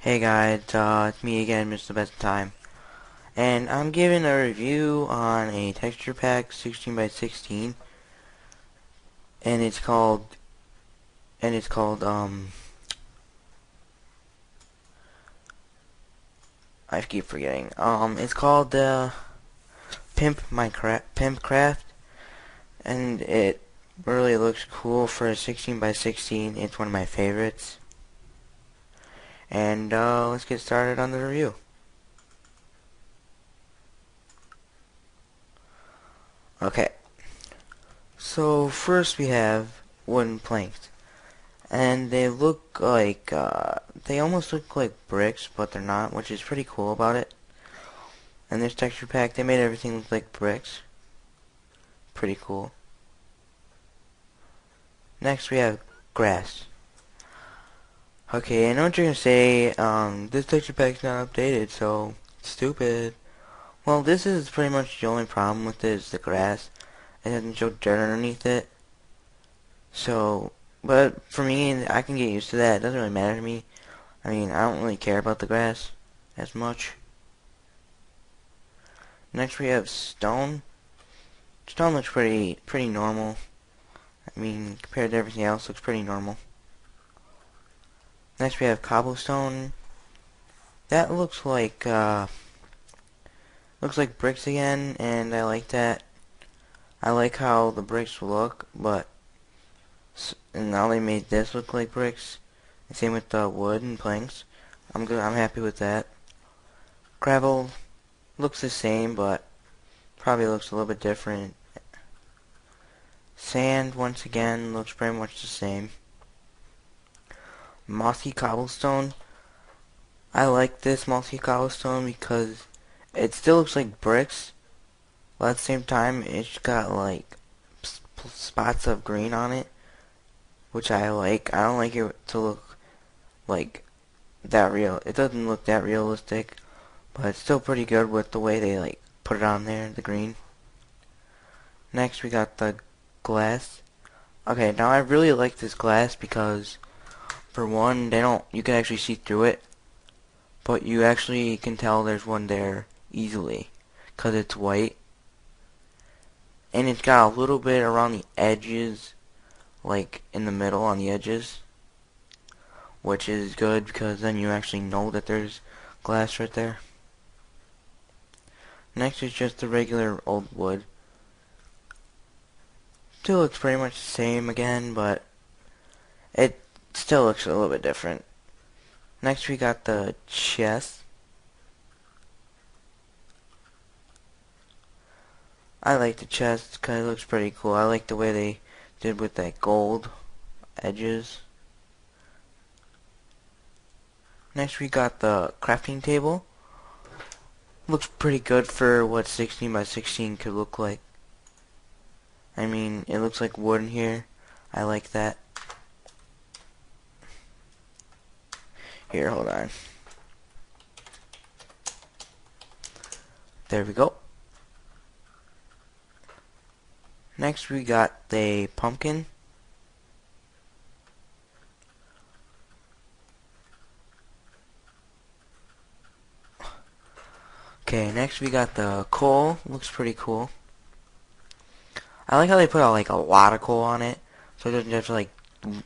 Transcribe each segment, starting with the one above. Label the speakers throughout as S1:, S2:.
S1: Hey guys, it's me again, Mr. Best Time, and I'm giving a review on a texture pack 16 by 16, and it's called I keep forgetting. It's called pimpcraft, and it really looks cool for a 16 by 16. It's one of my favorites, and let's get started on the review. Okay, so first we have wooden planks. And they almost look like bricks, but they're not, which is pretty cool about it. And this texture pack, they made everything look like bricks. Pretty cool. Next we have grass. Okay, I know what you're gonna say, this texture pack's not updated, so stupid. Well, this is pretty much the only problem with it is the grass. It doesn't show dirt underneath it. So, but for me, I can get used to that. It doesn't really matter to me. I mean, I don't really care about the grass as much. Next we have stone. Stone looks pretty normal. I mean, compared to everything else, looks pretty normal. Next we have cobblestone. That looks like bricks again, and I like that. I like how the bricks look, but and now they made this look like bricks. And same with the wood and planks. I'm good. I'm happy with that. Gravel looks the same, but probably looks a little bit different. Sand, once again, looks pretty much the same. Mossy cobblestone. I like this mossy cobblestone because it still looks like bricks, but at the same time, it's got like spots of green on it, which I like. I don't like it to look like that real. It doesn't look that realistic, but it's still pretty good with the way they like put it on there, the green. Next, we got the glass. Okay, now I really like this glass because, for one, you can actually see through it, but you actually can tell there's one there easily, because it's white, and it's got a little bit around the edges, like in the middle on the edges, which is good because then you actually know that there's glass right there. Next is just the regular old wood. Still looks pretty much the same again, but it still looks a little bit different. Next we got the chest. I like the chest because it looks pretty cool. I like the way they did with that gold edges. Next we got the crafting table. Looks pretty good for what 16 by 16 could look like. I mean, it looks like wood in here. I like that. Here, hold on. There we go. Next we got the pumpkin. Okay, next we got the coal. Looks pretty cool. I like how they put out like a lot of coal on it, so it doesn't just like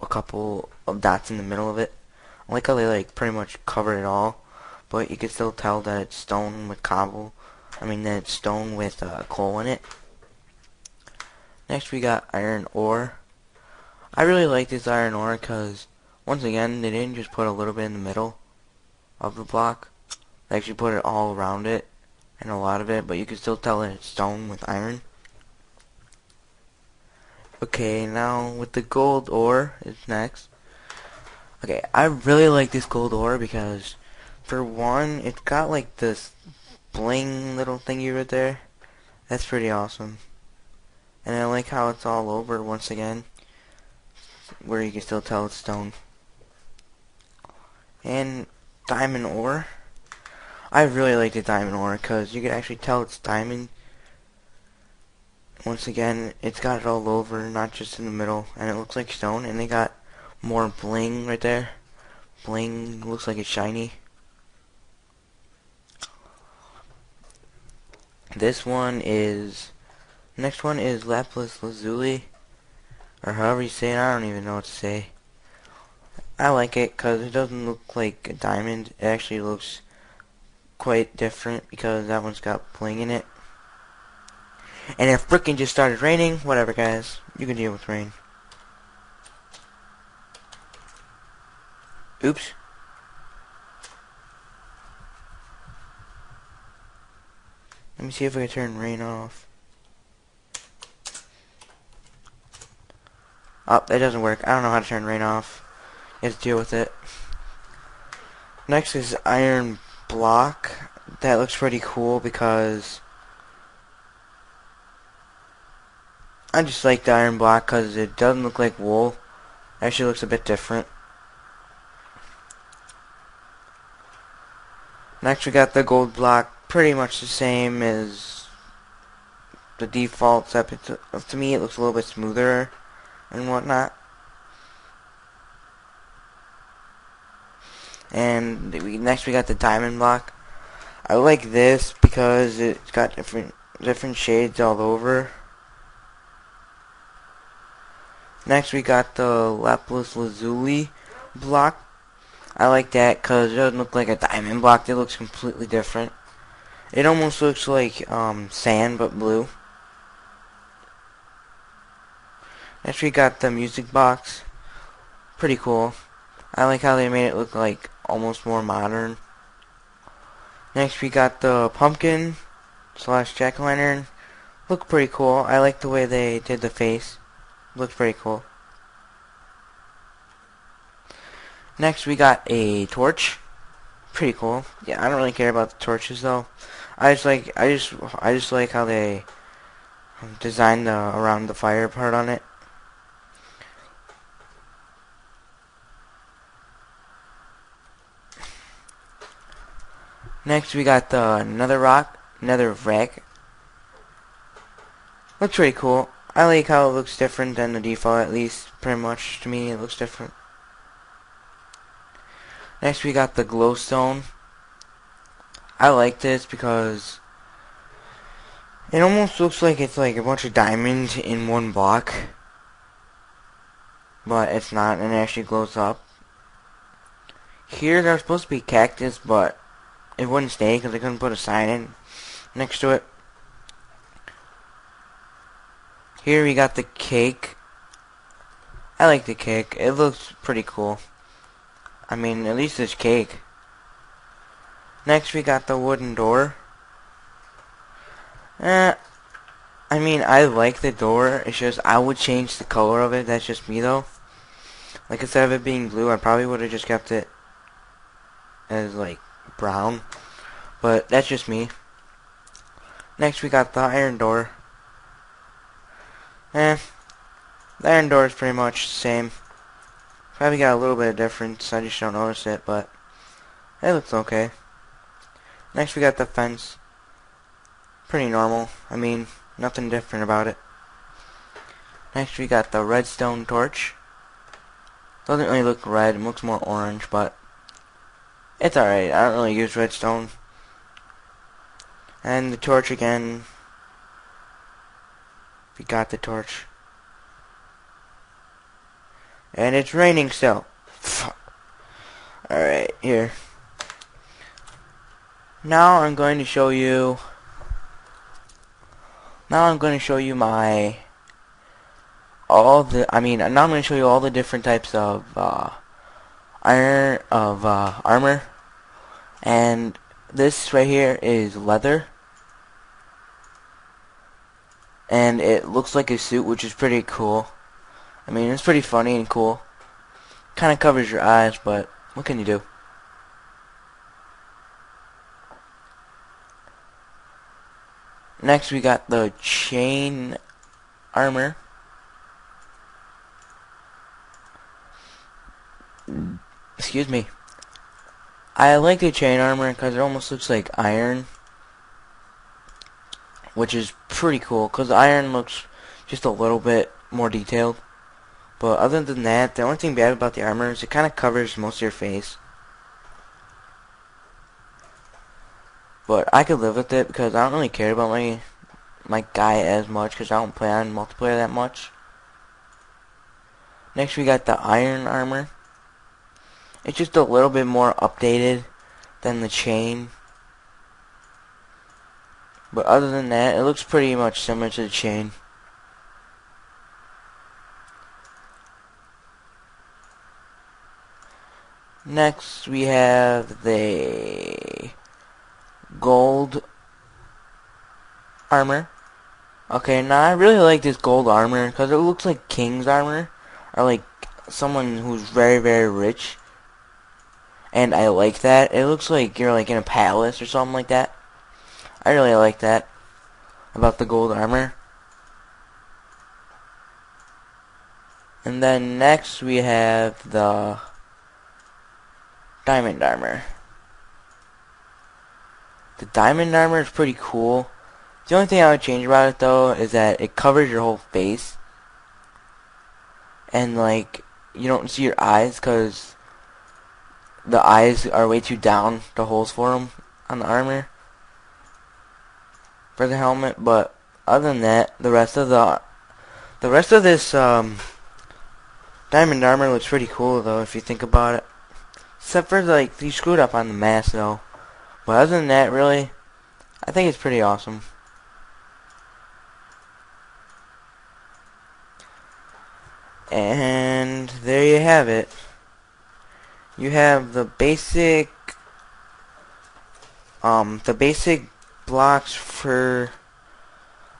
S1: a couple of dots in the middle of it. I like how they like pretty much covered it all, but you can still tell that it's stone with cobble. I mean that it's stone with coal in it. Next we got iron ore. I really like this iron ore because once again they didn't just put a little bit in the middle of the block. They actually put it all around it and a lot of it, but you can still tell that it's stone with iron. Okay, now with the gold ore is next. Okay, I really like this gold ore because, for one, it's got like this bling little thingy right there. That's pretty awesome. And I like how it's all over once again, where you can still tell it's stone. And diamond ore. I really like the diamond ore because you can actually tell it's diamond. Once again, it's got it all over, not just in the middle, and it looks like stone, and they got more bling right there. Bling looks like it's shiny. This one is, next one is lapis lazuli, or however you say it. I don't even know what to say. I like it because it doesn't look like a diamond. It actually looks quite different because that one's got bling in it. And it frickin' just started raining. Whatever, guys. You can deal with rain. Oops. Let me see if I can turn rain off. Oh, that doesn't work. I don't know how to turn rain off. You have to deal with it. Next is iron block. That looks pretty cool because I just like the iron block because it doesn't look like wool. It actually looks a bit different. Next we got the gold block. Pretty much the same as the default, except to me it looks a little bit smoother and whatnot. And next we got the diamond block. I like this because it's got different shades all over. Next we got the lapis lazuli block. I like that because it doesn't look like a diamond block. It looks completely different. It almost looks like sand but blue. Next we got the music box. Pretty cool. I like how they made it look like almost more modern. Next we got the pumpkin slash jack-o'-lantern. Look pretty cool. I like the way they did the face. Looks pretty cool. Next we got a torch. Pretty cool. Yeah, I don't really care about the torches though. I just like how they designed the around the fire part on it. Next we got the nether rack. Looks pretty cool. I like how it looks different than the default, at least pretty much to me it looks different. Next we got the glowstone. I like this because it almost looks like it's like a bunch of diamonds in one block, but it's not, and it actually glows up. Here there's supposed to be cactus, but it wouldn't stay because I couldn't put a sign in next to it. Here we got the cake. I like the cake. It looks pretty cool. I mean, at least it's cake. Next we got the wooden door. I mean, I like the door. It's just I would change the color of it. That's just me though. Like instead of it being blue, I probably would have just kept it as like brown. But that's just me. Next we got the iron door. The iron door is pretty much the same. Probably got a little bit of difference. I just don't notice it, but it looks okay. Next we got the fence. Pretty normal. I mean, nothing different about it. Next we got the redstone torch. Doesn't really look red. It looks more orange, but it's alright. I don't really use redstone. And the torch again. We got the torch. And it's raining still. Alright, here. Now I'm going to show you my now I'm going to show you all the different types of armor. And this right here is leather. And it looks like a suit, which is pretty cool. I mean, it's pretty funny and cool. Kind of covers your eyes, but what can you do? Next we got the chain armor. Excuse me. I like the chain armor because it almost looks like iron, which is pretty cool because iron looks just a little bit more detailed. But other than that, the only thing bad about the armor is it kind of covers most of your face. But I could live with it because I don't really care about my guy as much because I don't play on multiplayer that much. Next we got the iron armor. It's just a little bit more updated than the chain. But other than that, it looks pretty much similar to the chain. Next we have the gold armor. Okay, now I really like this gold armor because it looks like king's armor, or like someone who's very, very rich. And I like that. It looks like you're like in a palace or something like that. I really like that about the gold armor. And then next we have the diamond armor. The diamond armor is pretty cool. The only thing I would change about it though is that it covers your whole face. And like, you don't see your eyes because the eyes are way too down, the holes for them on the armor. For the helmet, but other than that, the rest of this diamond armor looks pretty cool though if you think about it. Except for like you screwed up on the mask though. But other than that, really, I think it's pretty awesome. And there you have it. You have the basic blocks for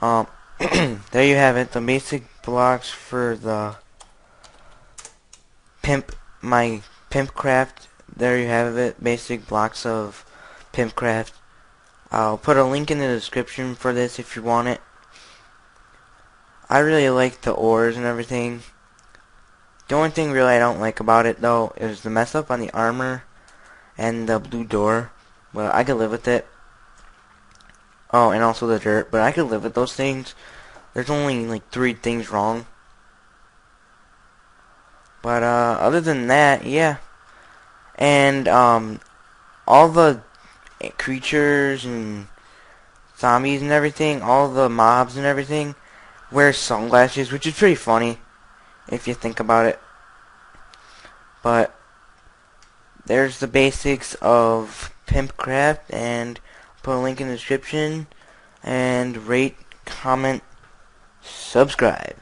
S1: there you have it, the basic blocks for the pimpcraft. There you have it, basic blocks of pimpcraft. I'll put a link in the description for this if you want it. I really like the ores and everything. The only thing really I don't like about it though is the mess up on the armor and the blue door. But I could live with it. Oh, and also the dirt, but I could live with those things. There's only like 3 things wrong. But other than that, yeah. And all the creatures and zombies and everything, all the mobs and everything, wear sunglasses, which is pretty funny if you think about it. But there's the basics of pimpcraft, and put a link in the description, and rate, comment, subscribe.